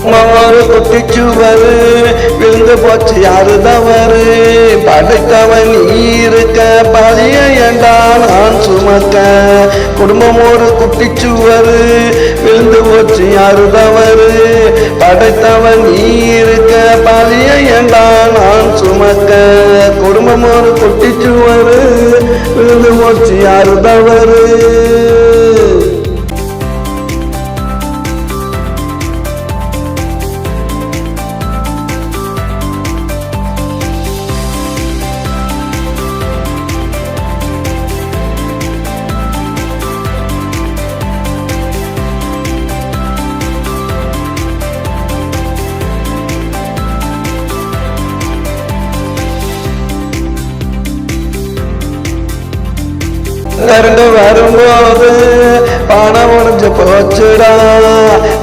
ஒரு குட்டிச்சுவரு விழுந்து போச்சு யாரு தவறு படைத்தவன் இருக்க பழிய ஏண்டா நான் சுமக்க குடும்பம் ஒரு குட்டிச்சுவரு விழுந்து போச்சு யாரு தவறு படைத்தவன் இருக்க பழிய ஏண்டா நான் சுமக்க குடும்பம் ஒரு குட்டிச்சுவரு விழுந்து போச்சு யாரு தவறு கரண்டு வரும்போது பணம் உடைஞ்சு போச்சுடா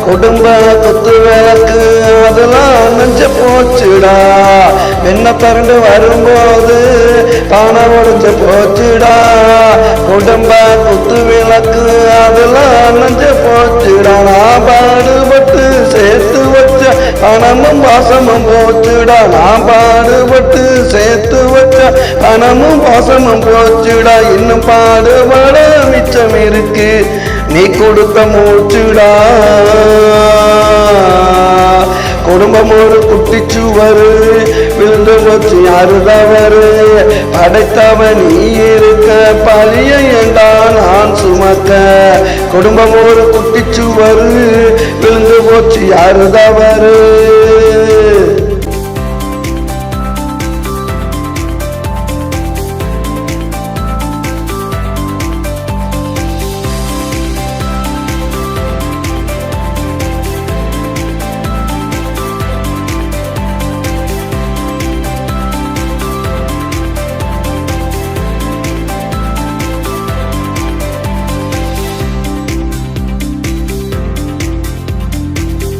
குடும்ப குத்து விளக்கு அதெல்லாம் நெஞ்சு போச்சுடா என்ன கரண்டு வரும்போது பணம் உடைஞ்சு போச்சுடா குடும்ப குத்து விளக்கு அதெல்லாம் நெஞ்சு போச்சுடா நான் பாடுபட்டு சேர்த்து வச்ச பணமும் வாசமும் போச்சுடா நான் பாடுபட்டு சேர்த்து வச்ச பணமும் வாசமும் போச்சுடா இன்னும் பாடுபட மிச்சம் இருக்கு நீ கொடுத்த மூச்சுடா குடும்பம் ஒரு குட்டிச்சுவரு விழுந்து போச்சு யாரு தவறு படைத்தவன் நீ இருக்க பழிய ஏண்டா நான் சுமக்க குடும்பம் ஒரு குட்டிச்சுவரு விழுந்து போச்சு யாரு தவறு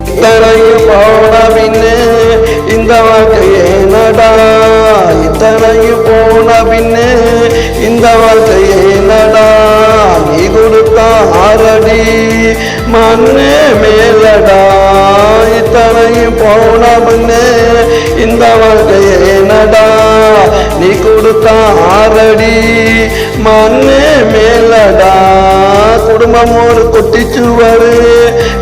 இத்தனையும் போன பின்னே இந்த வாழ்க்கையே நடா இத்தனையும் போன பின்னே இந்த வாழ்க்கையே நடா நீ கொடுத்த ஆரடி மண்ணே மேலடா இத்தனையும் போன பின்னே இந்த வாழ்க்கையே நடா நீ கொடுத்த ஆரடி மண்ணே மேலடா குடும்பம் ஒரு குட்டிச்சுவரு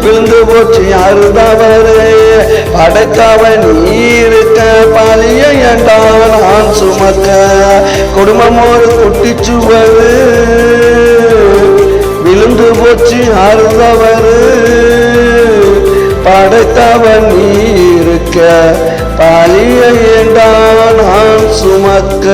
விழுந்து போச்சு யாரு தவறு படைத்தவன் நீ இருக்க பழிய ஏண்டா நான் சுமக்க குடும்பம் ஒரு குட்டிச்சுவரு விழுந்து போச்சு யாரு தவறு படைத்தவன் நீ இருக்க பழிய ஏண்டா நான் சுமக்க